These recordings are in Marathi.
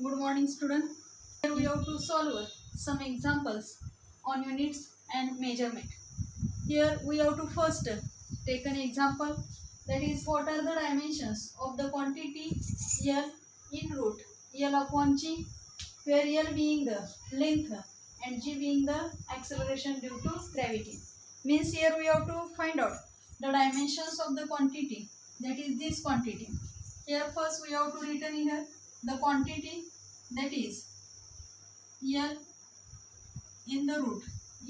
Good morning, student. Here we have to solve some examples on units and measurement. Here we have to first take an example, that is, what are the dimensions of the quantity L in root L upon G, where L being the length and G being the acceleration due to gravity. Means here we have to find out the dimensions of the quantity, that is this quantity. Here first we have to written here the quantity, that is L in the root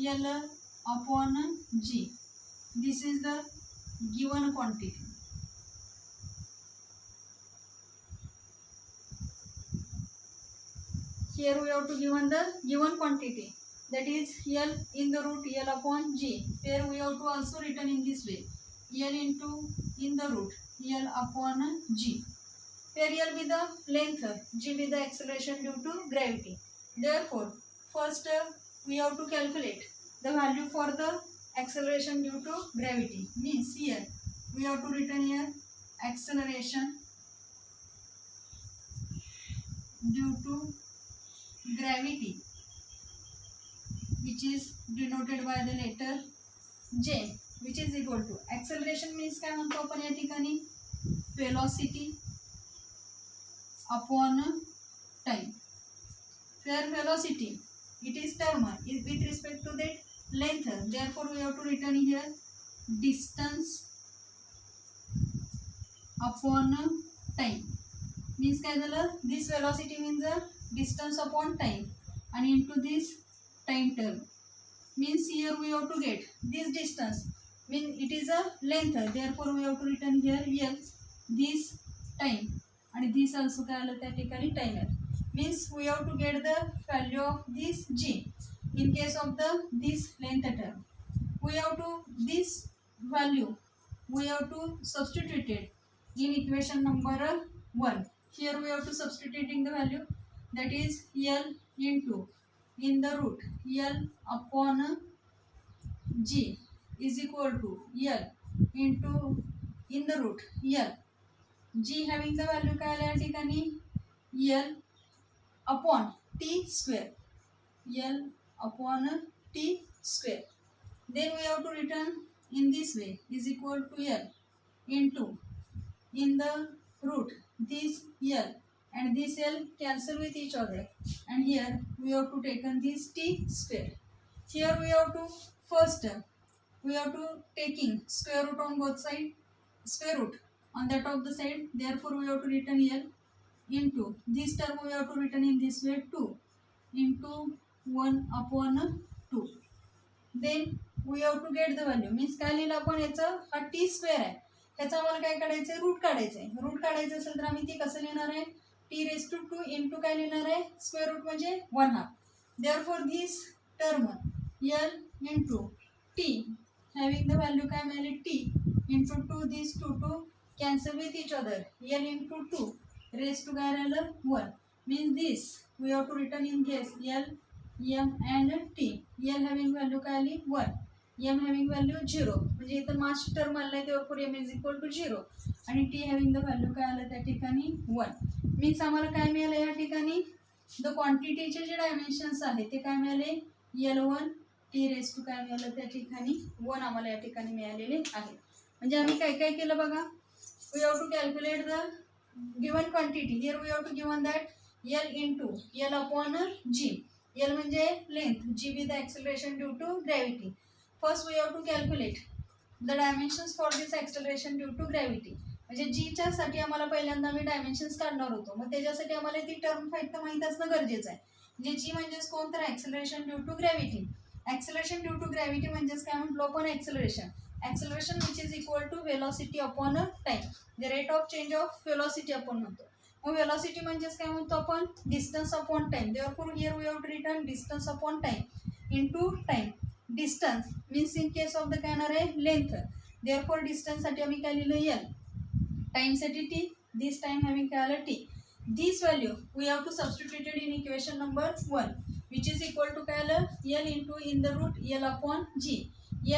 L upon G. This is the given quantity. Here we have to given the given quantity, that is L in the root L upon G. Here we have to also written in this way, L into in the root L upon G. Here L be the length, G be the acceleration due to gravity. Therefore, first we have to calculate the value for the acceleration due to gravity. Means here we have to written here acceleration due to gravity, which is denoted by the letter J, which is equal to acceleration means काय म्हणतो आपण या ठिकाणी velocity upon time. Where velocity, it is term is with respect to that length, therefore we have to written here distance upon time. Means काय झालं, this velocity means the distance upon time and into this time term. Means here we have to get this distance, mean it is a length, therefore we have to written here L, this time and this also काय आलं त्या ठिकाणी timer. Means we have to get the value of this G in case of the this length term. We have to this value we have to substitute it in equation number 1. Here we have to substituting the value, that is L into in the root L upon G is equal to L into in the root L. G having the value काय आल्या या ठिकाणी L upon T square. L upon T square. Then we have to return in this way is equal to L into in the root this L and this L cancel with each other, and here we have to taken this T square. Here we have to first we have to taking square root on both side, square root on that of the side, therefore we have to return L into this term we have to return in this way 2 into 1 upon 2. Then we have to get the value, means काय लिहिलं आपण याचं हा टी स्क्वेअर आहे, ह्याचा आम्हाला काय काढायचं आहे रूट काढायचं आहे. रूट काढायचं असेल तर आम्ही ती कसं लिहिणार आहे टी रेस टू 2 इंटू काय लिहिणार आहे स्क्वेअर रूट म्हणजे 1/2. Therefore this term L into T having the value काय मिळाली T into 2 this 2 cancel with each other L into 2 raise to काय राहिलं 1. Means this we have to return in case L M and T. L having value काय आली 1, M having value 0, म्हणजे इथं मास टर्म आला आहे तेव्हा M is equal to 0 आणि T having the value काय आलं त्या ठिकाणी 1. मीन्स आम्हाला काय मिळालं या ठिकाणी द क्वांटिटीचे जे डायमेन्शन्स आहेत ते काय मिळाले L1 T रेस टू काय मिळालं त्या ठिकाणी 1 आम्हाला या ठिकाणी मिळालेले आहे. म्हणजे आम्ही काय काय केलं बघा, we have to calculate the given quantity. Here we have to given that L into L upon G. L म्हणजे length, G with the acceleration due to gravity. First we have to calculate the dimensions for this acceleration due to gravity. म्हणजे Gच्या साठी आम्हाला पहिल्यांदा मी डायमेन्शन्स काढणार होतो, मग त्याच्यासाठी आम्हाला ती टर्म फक्त माहीत असणं गरजेचं आहे. म्हणजे G म्हणजेच कोण तर acceleration due to gravity. Acceleration due to gravity म्हणजेच काय म्हटलो आपण acceleration. Acceleration which is equal to velocity upon time, the rate of change of velocity आपण म्हणतो. मग वेलॉसिटी म्हणजेच काय म्हणतो आपण distance upon time. Therefore here we have to written distance upon time into time. Distance means in case of the काय येणार आहे लेंथ, देअरफॉर डिस्टन्ससाठी आम्ही काय लिहिलं L, टाइमसाठी T, दिस टाइम हॅविंग काय आलं T. This value we have to substituted in equation number 1 which is equal to काय आलं L into in the root L upon G.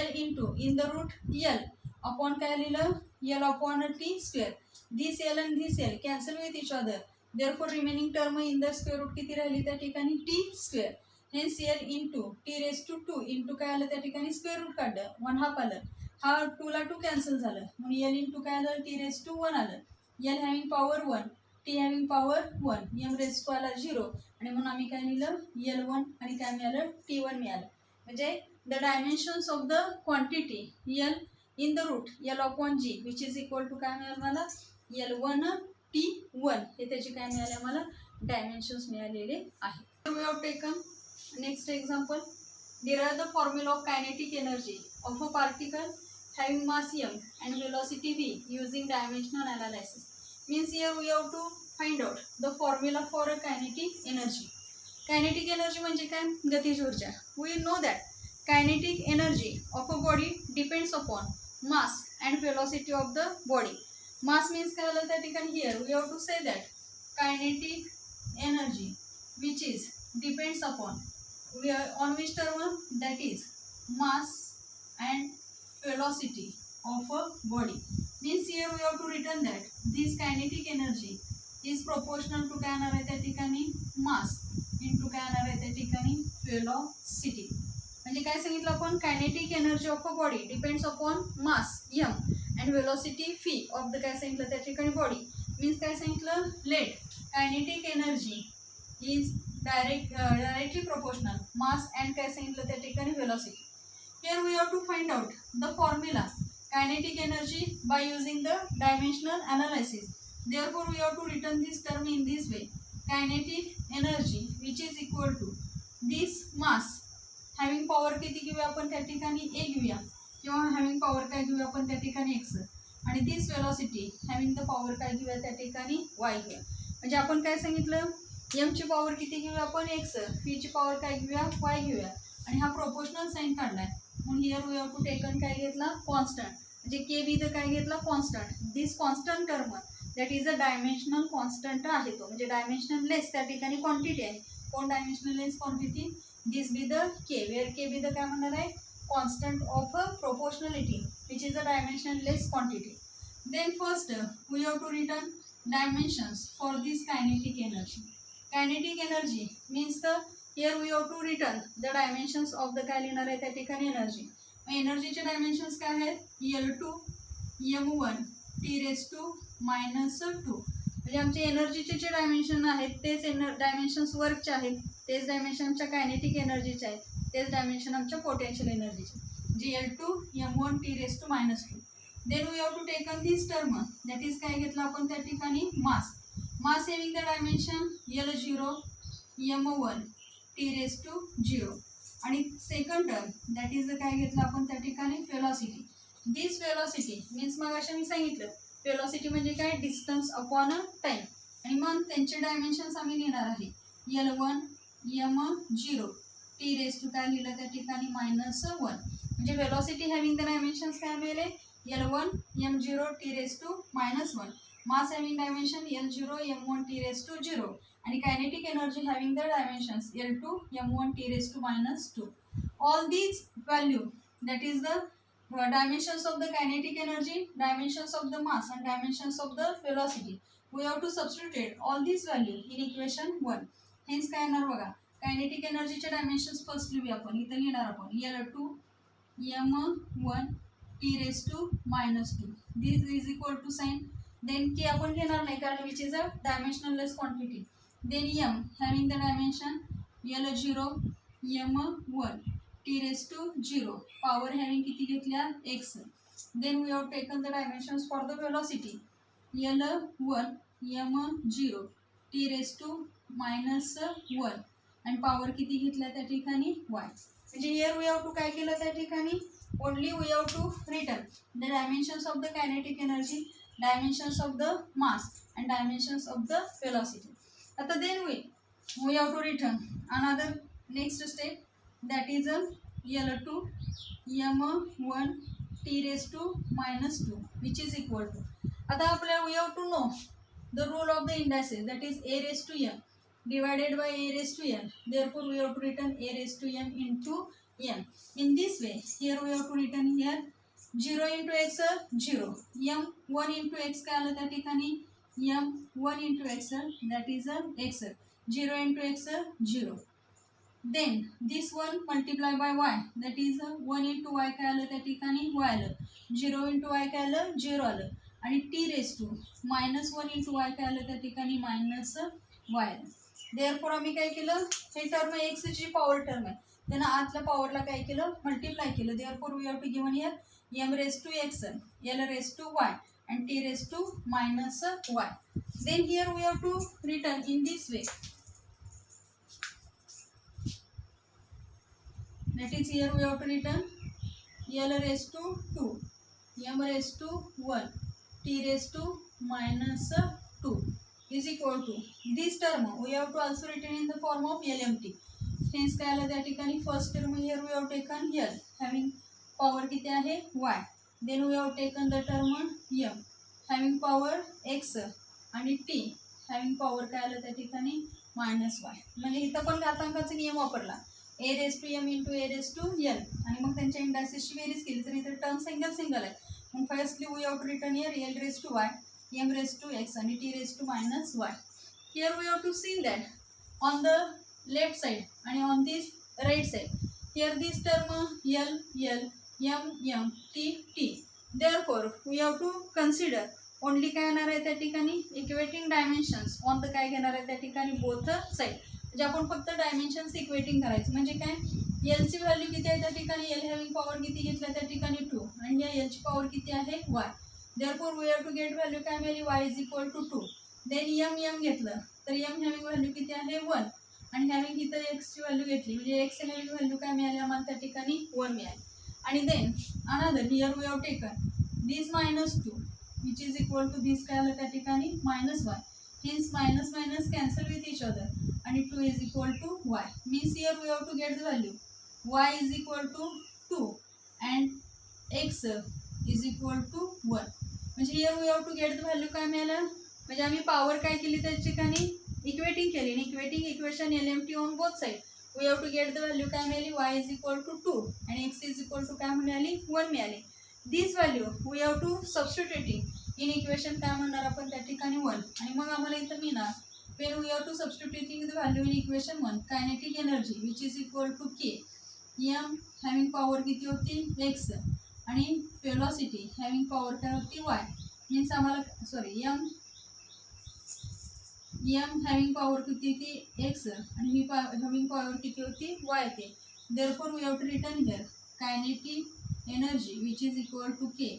L into in the root L upon काय लिहिलं L upon T square. This L and this L cancel with each other. Therefore remaining term in the square root किती राहिली त्या ठिकाणी T square. Hence L into T raise to 2 into काय आलं त्या ठिकाणी स्क्वेअर रूट काढलं 1/2 आलं. हा 2 ला 2 कॅन्सल झालं म्हणून एल इंटू काय आलं टी रेस टू 1 आलं. L having power 1 T having power 1 M raise to आला 0 आणि म्हणून आम्ही काय लिहिलं L1 आणि काय मिळालं T1 मिळालं. म्हणजे the dimensions of the quantity L in the root L upon G which is equal to काय मिळालं मला L1 T1 हे त्याचे काय मिळाले आम्हाला डायमेन्शन्स मिळालेले आहे. We have taken next example. Derive the formula of kinetic energy of a particle having mass m and velocity v using dimensional analysis. Means here we have to find out the formula for a kinetic energy. Kinetic energy म्हणजे काय गतिज ऊर्जा. We know that kinetic energy of a body depends upon mass and velocity of the body. Mass means काय आलं त्या ठिकाणी here we have to say that kinetic energy which is depends upon on which term that is mass and velocity of a body. Means here we have to return that this kinetic energy is proportional to काय येणार आहे त्या ठिकाणी mass into काय येणार आहे त्या ठिकाणी velocity. म्हणजे काय सांगितलं आपण kinetic energy of a body depends upon mass m and velocity v of the काय सांगितलं त्या ठिकाणी body. Means काय सांगितलं let kinetic energy is directly proportional mass and काय सांगितलं त्या ठिकाणी velocity. Here we have to find out the formula kinetic energy by using the dimensional analysis. Therefore we have to return this term in this way. Kinetic energy which is equal to this mass having power किती घेऊया आपण त्या ठिकाणी a घेऊया किंवा having power काय घेऊया आपण त्या ठिकाणी x आणि this velocity having the power काय घेऊया त्या ठिकाणी y घेऊया. म्हणजे आपण काय सांगितलं m ची पॉवर किती घेऊया आपण x, v ची पॉवर काय घेऊया y घेऊया आणि हा प्रोपोर्शनल साइन काढलाय म्हणून here we have to taken काय घेतला कॉन्स्टंट म्हणजे के बी द काय घेतला constant. This constant term that is a dimensional constant आहे तो म्हणजे डायमेन्शनल लेस त्या ठिकाणी क्वांटिटी आहे. कोण dimensionless quantity this be the K where K be the काय म्हणणार आहे constant of a proportionality which is a dimensionless quantity. Then first we have to written dimensions for this kinetic energy. Kinetic energy means the here we have to return the dimensions of the काय लिहिणार आहे त्या ठिकाणी एनर्जी. एनर्जीचे डायमेन्शन्स काय आहेत L2 M1 T raise to -2 म्हणजे आमचे एनर्जीचे जे डायमेन्शन आहेत तेच डायमेन्शन्स वर्कचे आहेत तेच डायमेन्शन आमच्या कायनेटिक एनर्जीचे आहेत तेच डायमेन्शन आमच्या पोटेन्शियल एनर्जीचे जी L2 M1 T raise to -2. Then we have to taken this term that is काय घेतलं आपण त्या ठिकाणी mass. Mass having the dimension L0 M1 T raise to 0 आणि सेकंड टर्म दॅट इज काय घेतलं आपण त्या ठिकाणी वेलॉसिटी. दिस वेलॉसिटी मीन्स मग अशा मी सांगितलं वेलॉसिटी म्हणजे काय डिस्टन्स अपॉन अ टाईम आणि मग त्यांचे डायमेन्शन्स आम्ही लिहिणार आहे L1 M0 T raise to काय लिहिलं त्या ठिकाणी -1 म्हणजे वेलॉसिटी हॅविंग द डायमेन्शन्स काय मिळाले L1 M0 T raise to -1. Mass having dimension L0 M1 T raise to 0 and kinetic energy having the dimensions L2 M1 T raised to -2. All these value that is the dimensions of the kinetic energy, dimensions of the mass and dimensions of the velocity. We have to substitute all these value in equation 1. Hence काय येणार बघा kinetic energy चे dimensions first लिहूया आपण इथे लिहिणार आपण L2 M1 T raised to -2. This is equal to sign then k आपण घेणार नाही कारण which is a dimensionless quantity. Then m having the dimension L0 M1 T raised to 0 power having किती घेतल्या x. Then we have taken the dimensions for the velocity L1 M0 T raised to -1 and power किती घेतल्या त्या ठिकाणी y. म्हणजे here we have to काय केलं त्या ठिकाणी only we have to return the dimensions of the kinetic energy, dimensions of the mass and dimensions of the velocity. आता then we have to return another next step that is a L2 M1 T raised to -2 which is equal to आता आपल्याला we have to know the rule of the indices that is a raised to m divided by a raised to m. Therefore we have to return a raised to m into m. In this way here we have to return here 0 into x 0 m 1 into x काय आलं त्या ठिकाणी m 1 into x, that is a x, 0 into x, 0. Then this one multiply by y, that is 1 into y काय आलं त्या ठिकाणी y आलं, 0 into y काय आलं 0 आलं, आणि t raised to -1 into y काय आलं त्या ठिकाणी -y आलं. देअरफॉर आम्ही काय केलं, हे टर्म x ची पॉवर टर्म आहे त्यांना आतल्या पॉवरला काय केलं मल्टिप्लाय केलं. Therefore we have to given here m raised to x, l raised to y and t raised to -y. Then here we have to written in this way. That is here we have to written l raised to 2, m raised to 1, t raised to -2 is equal to this term we have to also written in the form of LMT. Hence काय आलं त्या ठिकाणी first term here we have taken l having power किती आहे y. Then we have taken the term m having power x आणि t having power काय आलं त्या ठिकाणी -y. म्हणजे इथं पण घातांकाचा नियम वापरला, a raised to m into a raised to l, आणि मग त्यांच्या इंडायसेसची बेरीज केली तर इथे टर्म सिंगल आहे. मग firstly we have to written here l raised to y, m raised to x आणि t raised to -y. Here we have to see that on the left side and on this right side, here this term l, m, t, t. Therefore we have to consider only काय येणार आहे त्या ठिकाणी इक्वेटिंग डायमेन्शन्स ऑन द काय घेणार आहे त्या ठिकाणी बोथ साईड. म्हणजे आपण फक्त डायमेन्शन्स इक्वेटिंग करायचं. म्हणजे काय एलची व्हॅल्यू किती आहे त्या ठिकाणी, एल हॅव्हिंग पॉवर किती घेतला त्या ठिकाणी 2 आणि या एलची पॉवर किती आहे y. Therefore we have to get value काय मिळाली y is equal to 2. Then m घेतलं तर m हॅव्हिंग व्हॅल्यू किती आहे 1 आणि हॅव्हिंग इथं x ची व्हॅल्यू घेतली म्हणजे x हॅव्हिंग व्हॅल्यू काय मिळाली आम्हाला त्या ठिकाणी 1 मिळाली. आणि then another here we have taken this -2 which is equal to this काय आलं त्या ठिकाणी -y. hence minus cancel with each other and 2 is equal to y. Means here we have to get the value y is equal to 2 and x is equal to 1. म्हणजे here we have to get the value काय मिळालं, म्हणजे आम्ही पॉवर काय केली त्या ठिकाणी इक्वेटिंग केली आणि equating equation LMT on both side. We have to get the value काय मिळाली y is equal to 2 आणि x is equal to काय मिळाली 1 मिळाली. This value we have to substituting in equation काय म्हणणार आपण त्या ठिकाणी 1 आणि मग आम्हाला इथं मिळणार when we have to substituting the value in equation 1 kinetic energy which is equal to k, m having power किती होती x आणि velocity having power काय होती y. मीन्स आम्हाला सॉरी m having power किती होती x आणि v having power किती होती y येते. therefore we have to written here kinetic energy which is equal to k,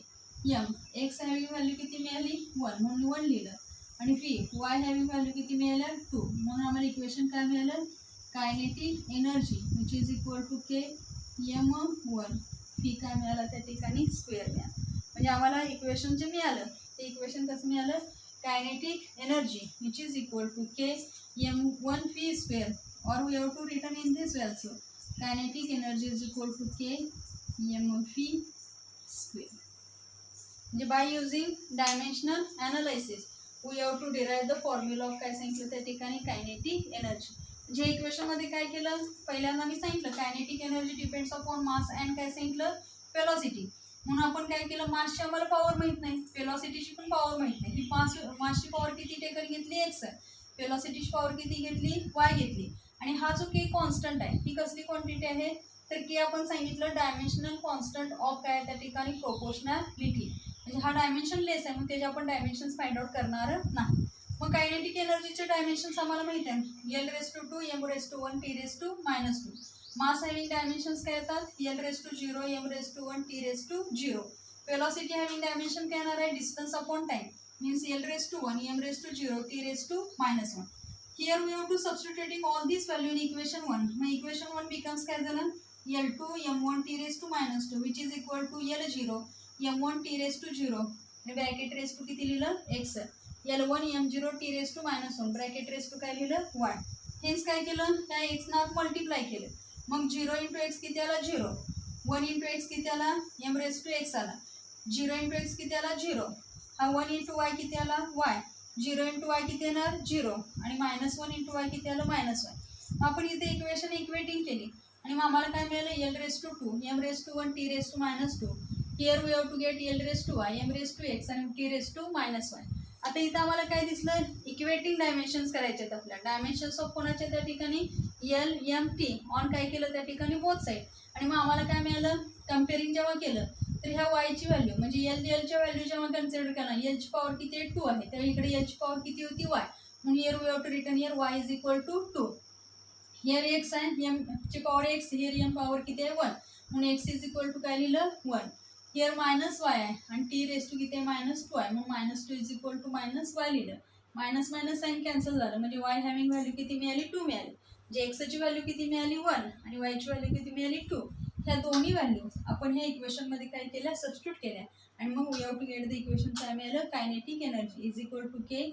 m x having value किती मिळाली 1 म्हणून 1 लिहिलं आणि v y हॅव्हिंग व्हॅल्यू किती मिळालं 2 म्हणून आम्हाला इक्वेशन काय मिळालं kinetic energy which is equal to K m1 v काय मिळालं त्या ठिकाणी स्क्वेअर मिळालं. म्हणजे आम्हाला इक्वेशन जे मिळालं ते इक्वेशन कसं मिळालं kinetic energy which is equal to K m1 v square और we have to return in this also kinetic energy is equal to K m v square. म्हणजे by using dimensional analysis we have to derive the formula of काय सांगितलं त्या ठिकाणी कायनेटिक एनर्जी. जे इक्वेशनमध्ये काय केलं पहिल्यांदा मी सांगितलं kinetic energy depends upon mass and काय सांगितलं वेलॉसिटी. म्हणून आपण काय केलं मासची आम्हाला पॉवर माहीत नाही, वेलॉसिटीची पण पॉवर माहीत नाही. ही मासची पॉवर किती टेकन घेतली x, वेलॉसिटीची पॉवर किती घेतली y घेतली आणि हा जो के कॉन्स्टंट आहे ही कसली क्वांटिटी आहे तर के आपण सांगितलं डायमेन्शनल कॉन्स्टंट ऑफ काय त्या ठिकाणी प्रोपोर्शनॅलिटी. म्हणजे हा डायमेन्शन लेस आहे मग त्याचे आपण डायमेन्शन्स फाइंड आउट करणार नाही. मग कायनेटिक एनर्जीचे डायमेन्शन्स आम्हाला माहिती आहे l raised to 2, m raised to 1, t raised to -2. Mass having dimensions काय येतात l raised to 0, m raised to 1, t raised to 0. Velocity having dimension काय येणार आहे distance upon time means l raised to 1, m raised to 0, t raised to -1. Here we have to substituting all these value in equation 1. मग इक्वेशन 1 becomes काय झालं l2 m1 t raised to -2 which is equal to l0 m1 t raised to 0 bracket raise to किती लिहिलं x, l1 m0 t raised to -1 bracket raise to काय लिहिलं y. हेच काय केलं त्या x ना मल्टिप्लाय केलं मग 0 इंटू एक्स किती आला 0, 1 इंटू एक्स किती आला m raised to x आला, 0 इंटू एक्स किती आला 0, हा 1 इंटू y किती आला y, 0 इंटू y किती येणार 0 आणि -1 इंटू y किती आलं -y. आपण इथे इक्वेशन इक्वेटिंग केली आणि मग आम्हाला काय मिळालं l raised to 2, m raised to 1, t raised to -2. Here we have to get l raised to y, m raised to x and t raised to -y. आता इथं आम्हाला काय दिसलं, इक्वेटिंग डायमेन्शन्स करायचे आहेत आपल्या. डायमेन्शन्स ऑफ कोणाचे त्या ठिकाणी एल एम टी ऑन काय केलं त्या ठिकाणी बोथ साईड. आणि मग आम्हाला काय मिळालं, कम्पेअरिंग जेव्हा केलं तर ह्या वायची व्हॅल्यू म्हणजे एलच्या व्हॅल्यू जेव्हा कन्सिडर केला, एलची पॉवर किती आहे 2 आहे, तर इकडे एलची पॉवर किती होती वाय. म्हणून here we have to written here Y is equal to 2. Here X आहे, एम ची power X, here M power किती आहे 1, म्हणून एक्स इज इक्वल टू काय लिहिलं 1. हिअर मायनस वाय आहे आणि टी रेस टू किती आहे -2 आहे, म्हणून -2 इज इक्वल टू -y लिहिलं. मायनस मायनस साईन कॅन्सल झालं म्हणजे वाय हॅव्हिंग व्हॅल्यू किती मिळाली 2 मिळाली. जे एक्सची व्हॅल्यू किती मिळाली 1 आणि वायची व्हॅल्यू किती मिळाली 2. ह्या दोन्ही व्हॅल्यू आपण ह्या इक्वेशनमध्ये काय केल्या, सबस्टिट्यूट केल्या. आणि मग we have to get the equation काय मिळालं, kinetic energy is equal to K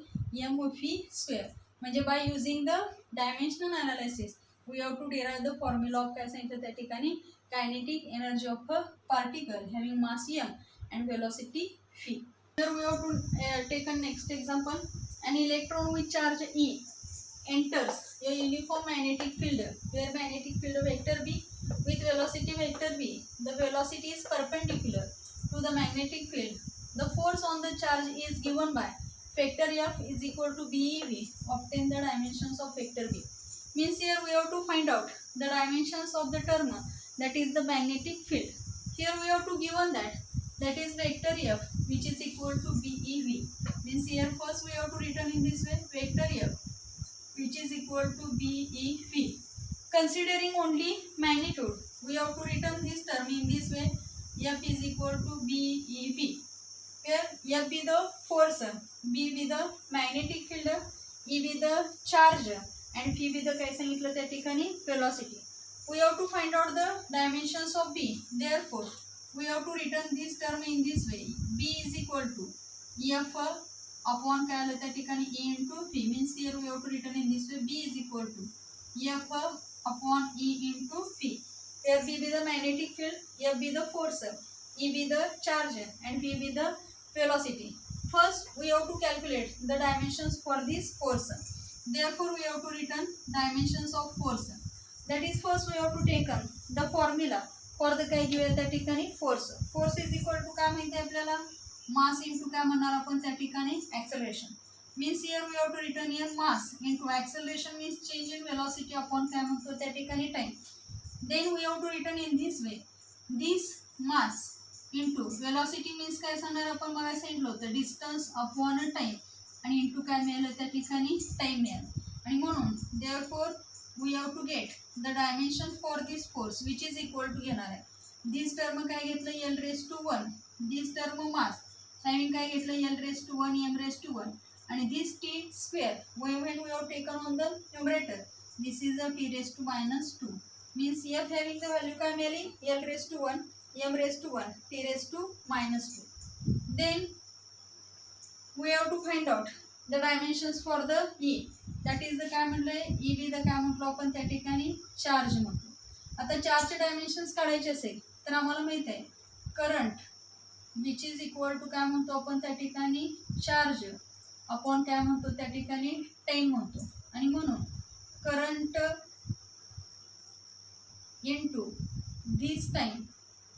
M V square. म्हणजे by using the dimensional analysis we have to derive the formula of काय सांगितलं त्या ठिकाणी, kinetic energy of a particle having mass m and velocity v. Here we have to take a next example. An electron with charge E enters a uniform magnetic field where magnetic field vector B with velocity vector v. The velocity is perpendicular to the magnetic field. The force on the charge is given by vector F is equal to BeV. Obtain the dimensions of vector B. Means here we have to find out the dimensions of the term that is the magnetic field. Here we have to given that is vector F which is equal to BeV. Means here first we have to written in this way vector F which is equal to BeV. Considering only magnitude we have to written this term in this way, F is equal to BeV, where F be the force, B be the magnetic field, E be the charge and V be the काय सांगितलं त्या ठिकाणी velocity. We have to find out the dimensions of B. Therefore, we have to written this term in this way. B is equal to F upon काय आलं त्या ठिकाणी E into V. Means here we have to written in this way. B is equal to F upon E into V. Here B be the magnetic field, F be the force, E be the charge and V be the velocity. First, we have to calculate the dimensions for this force. Therefore, we have to written dimensions of force. That is first we have to take the formula for the काय घेऊया त्या ठिकाणी force. Force is equal to काय माहिती आहे आपल्याला, mass into काय म्हणणार आपण त्या ठिकाणी acceleration. Means here we have to written here mass into acceleration means change in velocity upon काय म्हणतो त्या ठिकाणी time. Then we have to written in this way this mass into velocity means काय सांगणार आपण मला सांगितलं होतं distance upon a time आणि into काय मिळालं त्या ठिकाणी time मिळालं. आणि म्हणून therefore we have to get the dimension for this force which is equal to घेणार आहे. this term काय घेतलं L raised to 1, this term mass having काय घेतलं L raised to 1 M raised to 1 आणि this t square when we have taken on the numerator this is a t raised to -2 means F having the value काय मिळाली L raised to 1 M raised to 1 t raised to -2. Then we have to find out the dimensions for the E. That is the काय म्हटलंय E बी द काय म्हटलं आपण त्या ठिकाणी चार्ज म्हटलं. आता चार्जचे डायमेन्शन्स काढायचे असेल तर आम्हाला माहित आहे current which is equal to काय म्हणतो आपण त्या ठिकाणी चार्ज अपॉन काय म्हणतो त्या ठिकाणी टाइम म्हणतो. आणि म्हणून current into this time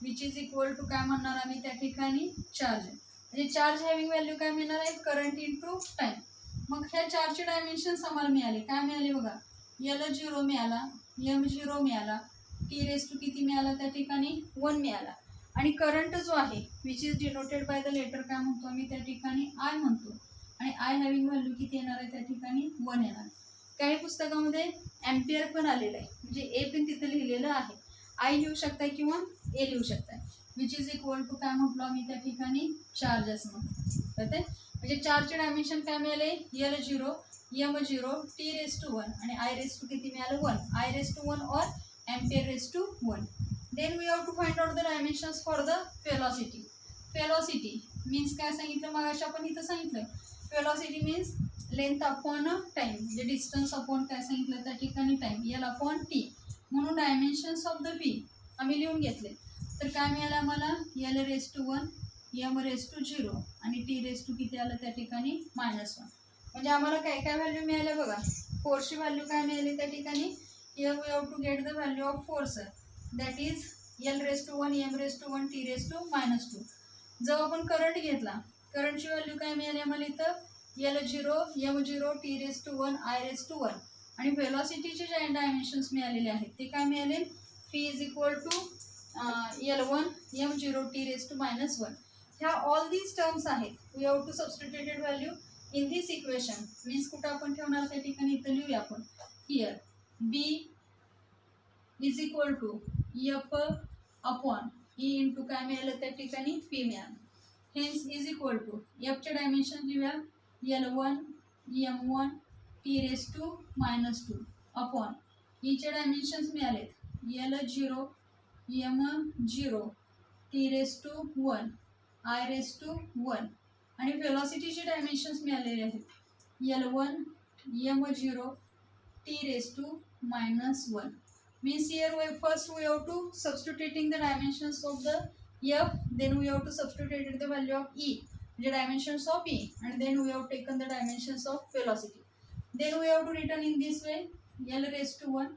which is equal to काय म्हणणार आम्ही त्या ठिकाणी चार्ज. म्हणजे चार्ज हॅव्हिंग व्हॅल्यू काय मिळणार आहे करंट इनटू टाइम. मग ह्या चार्जचे डायमेन्शन्स आम्हाला मिळाले काय मिळाले बघा L0 मिळाला M0 मिळाला टी रेस टू किती मिळाला त्या ठिकाणी 1 मिळाला. आणि करंट जो आहे which is denoted by the letter काय म्हणतो आम्ही त्या ठिकाणी I म्हणतो आणि I हॅव्हिंग व्हॅल्यू किती येणार आहे त्या ठिकाणी 1 येणार. काही पुस्तकामध्ये ॲम्पियर पण आलेलं आहे म्हणजे ए पण तिथं लिहिलेलं आहे. I लिहू शकताय किंवा ए लिहू शकताय विच इज इक्वल टू काय म्हटलो आम्ही त्या ठिकाणी चार्ज असं म्हणतो. तर म्हणजे चार्जचे डायमेन्शन काय मिळाले L0 M0 T raise to 1 आणि I रेस टू किती मिळालं 1 I रेस टू 1 और ampere raise to 1. Then we have to find out the dimensions for the velocity. Velocity means काय सांगितलं मगाशी आपण इथं सांगितलं velocity means length upon time म्हणजे डिस्टन्स अपॉन काय सांगितलं त्या ठिकाणी टाइम L अपॉन T. म्हणून डायमेन्शन्स ऑफ द V आम्ही लिहून घेतले तर काय मिळालं आम्हाला L raise to 1 M raise to 0 आणि T रेस टू किती आलं त्या ठिकाणी -1. म्हणजे आम्हाला काय काय व्हॅल्यू मिळाल्या बघा. फोर्सची व्हॅल्यू काय मिळाली त्या ठिकाणी here we have to get the value of force that is L raise to 1 M raise to 1 T raise to -2. जेव्हा आपण करंट घेतला करंटची व्हॅल्यू काय मिळाली आम्हाला इथं L0 M0 T raise to 1 I raise to 1 आणि व्हेलॉसिटीचे जे डायमेन्शन्स मिळालेले आहेत ते काय मिळाले P is equal to L1 M0 T raise to -1 ह्या ऑल दीज टर्म्स आहेत we have to substituted value in this equation means कुठं आपण ठेवणार त्या ठिकाणी इथं लिहूया आपण here B is equal to F upon E into काय मिळालं त्या ठिकाणी P मिळालं हेन्स इज इक्वल टू Fचे डायमेन्शन लिहूया L1 M1 T raise to -2 upon ईचे डायमेन्शन्स मिळालेत L0 M0 T raise to 1 I raise to 1 आणि व्हेलॉसिटीचे डायमेन्शन्स मिळालेले आहेत L1 M0 T raise to -1 means here first we have to substituting the dimensions of the F, then we have to substitute the value of E, the dimensions of E, and then we have taken the dimensions of velocity. Then we have to written in this way L raised to 1,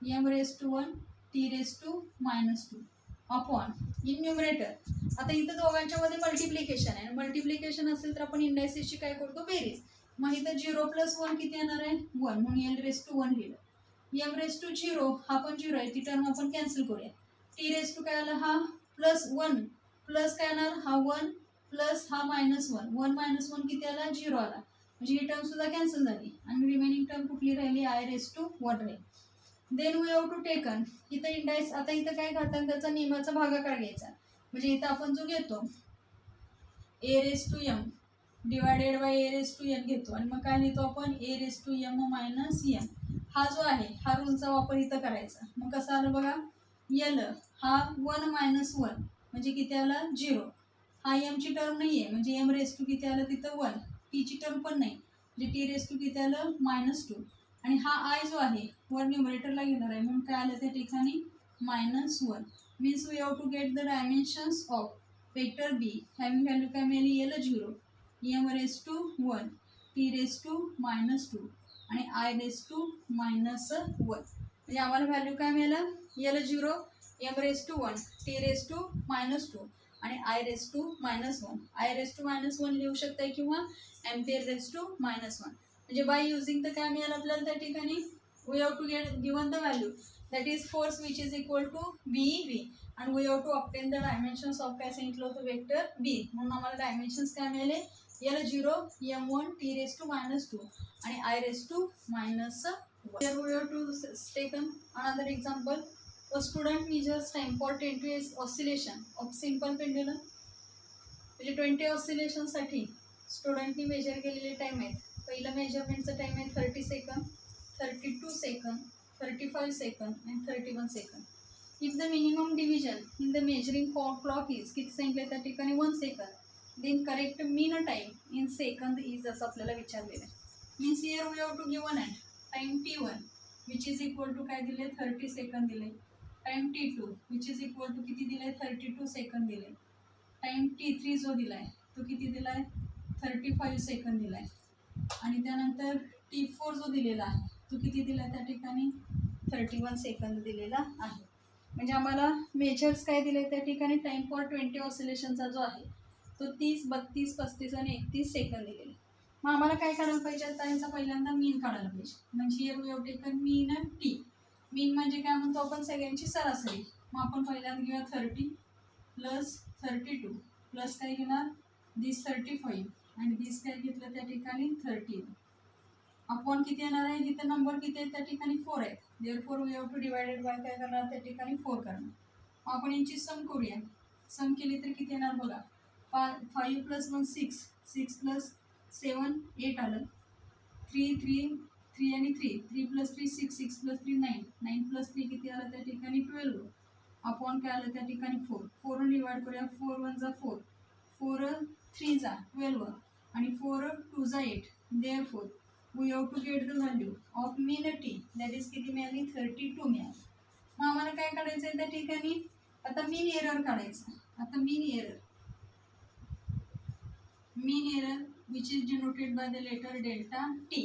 M raised to 1, T raised to -2 upon in numerator. आता इथं दोघांच्या मध्ये मल्टिप्लिकेशन आहे मल्टिप्लिकेशन असेल तर आपण इंडायसेसची काय करतो बेरीज मग इथं 0 + 1 किती येणार आहे 1 म्हणून L raised to 1 लिहिलं M raised to 0 हा पण 0 आहे ती टर्म आपण कॅन्सल करूया T raised to काय आला हा +1 प्लस काय येणार हा 1 प्लस हा -1 1 - 1 किती आला 0 आला म्हणजे ही टर्म सुद्धा कॅन्सल झाली आणि रिमेनिंग टर्म कुठली राहिली I raised to 1 राहील then we have to taken इथं इंडायस आता इथं काय घातांकाचा नियमाचा भागाकार घ्यायचा म्हणजे इथं आपण जो घेतो A raised to M divided by A raised to N घेतो आणि मग काय लिहितो आपण A raised to M - M हा जो आहे हा रूलचा वापर इथं करायचा मग कसं आलं बघा L हा 1 - 1 म्हणजे किती आला 0 हा M ची टर्म नाही आहे म्हणजे M रेस टू किती आलं तिथं 1 T ची टर्म पण नाही म्हणजे T रेस टू किती आलं -2 आणि हा I जो आहे वर न्यूमरेटरला घेणार आहे म्हणून काय आलं त्या ठिकाणी -1 means we have to get the dimensions of vector B having value काय मिळाली L0 M raise to 1 T raise to -2 आणि I रेस टू -1 म्हणजे आम्हाला व्हॅल्यू काय मिळालं L0 M raise to 1 T raise to -2 आणि I raise to -1 I raise to -1 लिहू शकताय किंवा एम्पियर रेस टू -1 म्हणजे बाय युजिंग तर काय मिळालं आपल्याला त्या ठिकाणी we have to get given the value that is force which is equal to BEV आणि we have to obtain the dimensions of काय सांगितलं होतं वेक्टर B म्हणून आम्हाला डायमेन्शन्स काय मिळाले L0 M1 T raised to -2 and I raised to -1. Here we have to taken another example. A student measures time for 20 oscillation of simple pendulum. म्हणजे 20 ऑसिलेशन साठी स्टुडंटनी मेजर केलेले टाइम आहेत पहिलं मेजरमेंटचं टाइम आहे 30 second 32 second 35 second and 31 second. If the minimum division in the measuring clock is किती सांगितलं त्या ठिकाणी 1 second then correct mean time in second is असं आपल्याला विचारलेलं आहे means here we have to given and time T1 which is equal to काय दिले 30 सेकंद दिले time T2 which is equal to किती दिले 32 सेकंद दिले टाइम T3 जो दिलाय तो किती दिलाय 35 सेकंद दिलाय आणि त्यानंतर T4 जो दिलेला आहे तो किती दिलाय त्या ठिकाणी 31 सेकंद दिलेला आहे म्हणजे आम्हाला मेजर्स काय दिले त्या ठिकाणी टाइम फॉर 20 ऑसिलेशनचा जो आहे तो 30 32 35 आणि 31 सेकंद दिलेले मग आम्हाला काय काढायला पाहिजे आता यांचा पहिल्यांदा मीन काढायला पाहिजे म्हणजे here we have taken mean T mean म्हणजे काय म्हणतो आपण सगळ्यांची सरासरी मग आपण पहिल्यांदा घेऊया 30 प्लस 32 प्लस काय घेणार दिस 35 आणि दिस काय घेतलं त्या ठिकाणी 30 अपॉन किती येणार आहे जिथे नंबर किती आहेत त्या ठिकाणी 4 आहेत therefore we have to divided by काय करणार त्या ठिकाणी 4 करणार आपण यांची सम करूया सम केली तर किती येणार बघा 5 + 1 6 6 + 7 8 आलं 3 आणि 3 + 3 6 6 + 3 9 9 + 3 किती आलं त्या ठिकाणी 12 अपॉन काय आलं त्या ठिकाणी 4 4 डिवाइड करूया 4 1 जा 4 4 3 जा 12 आणि 4 2 जा 8 therefore we have to get the value of mean T that is किती मिळाली 32 मिळाली मग आम्हाला काय काढायचं आहे त्या ठिकाणी आता मीन एरर काढायचं आता mean error which is denoted by the letter delta T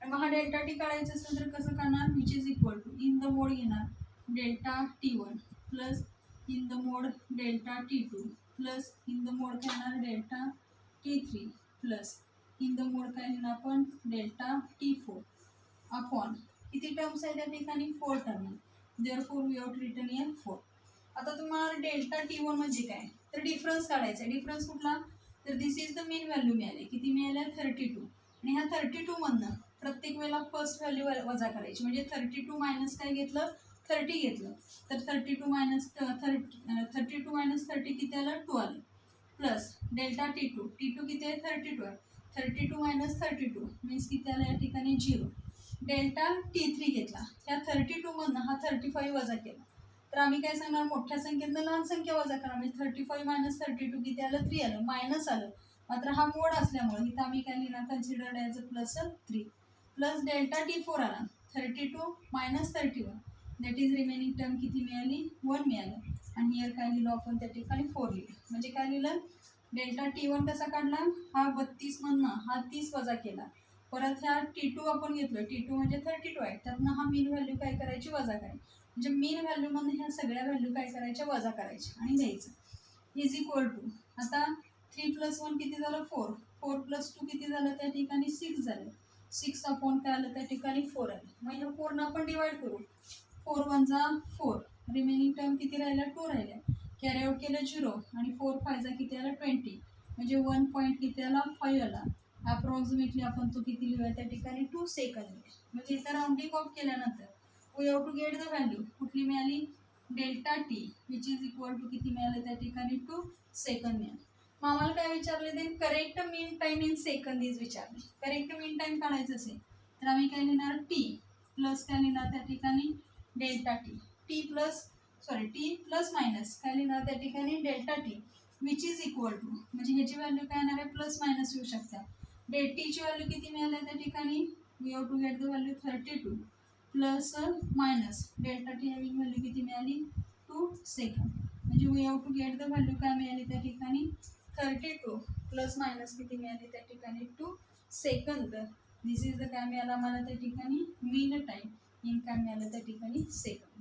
आणि मग हा डेल्टा T काढायचं असेल तर कसं करणार which is equal to in the mode घेणार delta T1 plus in the mode delta T2 plus in the mode घेणार delta T3 plus in the mode काय लिहिणार आपण डेल्टा T4 अपॉन किती टर्म्स आहे त्या ठिकाणी 4 term therefore we out written here 4. आता तुम्हाला डेल्टा T1 म्हणजे काय तर डिफरन्स काढायचा आहे. डिफरन्स कुठला तर दिस इज द मीन व्हॅल्यू मिळाली. किती मिळाल्या 32 आणि ह्या 32 मधनं प्रत्येक वेळेला फर्स्ट व्हॅल्यू वजा करायची म्हणजे 32 मायनस काय घेतलं 30 घेतलं तर 32 मायनस 30 किती आलं 2 आलं प्लस डेल्टा T2 किती आहे 32 आहे 32 मायनस 32 मीन्स किती आलं या ठिकाणी 0. डेल्टा T3 घेतला ह्या 32 मधनं हा 35 वजा केला तर आम्ही काय सांगणार मोठ्या संख्येतनं लहान संख्या वजा करा म्हणजे 35 मायनस 32 किती आलं 3 आलं मायनस आलं मात्र हा मोड असल्यामुळे इथं आम्ही काय लिहिणार considered as a plus 3 plus delta T4 आला 32 minus 31 that is remaining term किती मिळाली 1 मिळालं आणि हिअर काय लिहिलो आपण त्या ठिकाणी 4 लिहिलं म्हणजे काय लिहिलं डेल्टा T1 कसा काढला हा 32 मधनं हा 30 वजा केला परत ह्या T2 आपण घेतलं T2 म्हणजे 32 आहे त्यातनं हा मीन व्हॅल्यू काय करायची वजा करायची म्हणजे मीन व्हॅल्यूमधून ह्या सगळ्या व्हॅल्यू काय करायच्या वजा करायच्या आणि द्यायचं इज इक्वल टू आता 3 + 1 किती झालं 4 4 + 2 किती झालं त्या ठिकाणी 6 झालं 6 अपॉन काय आलं त्या ठिकाणी 4 आलं मग ह्या 4 आपण डिवाइड करू 4 × 1 = 4 रिमेनिंग टर्म किती राहिल्या 2 राहिल्या कॅरी आउट केलं 0 आणि 4 × 5 किती आला 20 म्हणजे 1 पॉईंट किती आला 5 आला अप्रॉक्सिमेटली आपण तो किती लिहूया त्या ठिकाणी 2 सेकंद म्हणजे इथं राऊंडिंग ऑफ केल्यानंतर we have to get the value कुठली मिळाली delta T which is equal to किती मिळालं त्या ठिकाणी 2 सेकंद मिळालं. मग आम्हाला काय विचारले ते correct mean time in second is विचारले. करेक्ट मीन टाईम काढायचं असेल तर आम्ही काय लिहिणार T प्लस काय लिहिणार त्या ठिकाणी डेल्टा T प्लस मायनस काय लिहिणार त्या ठिकाणी delta T which is equal to म्हणजे ह्याची व्हॅल्यू काय येणार आहे प्लस मायनस येऊ शकतात. Tची व्हॅल्यू किती मिळाली त्या ठिकाणी we have to get the value 32 plus minus delta T having value किती मिळाली 2 सेकंद म्हणजे we have to get the value काय मिळाली त्या ठिकाणी 32 प्लस मायनस किती मिळाली त्या ठिकाणी 2 सेकंद. दिस इज द काय मिळाला मला त्या ठिकाणी मीन टाईम इन काय मिळालं त्या ठिकाणी सेकंद.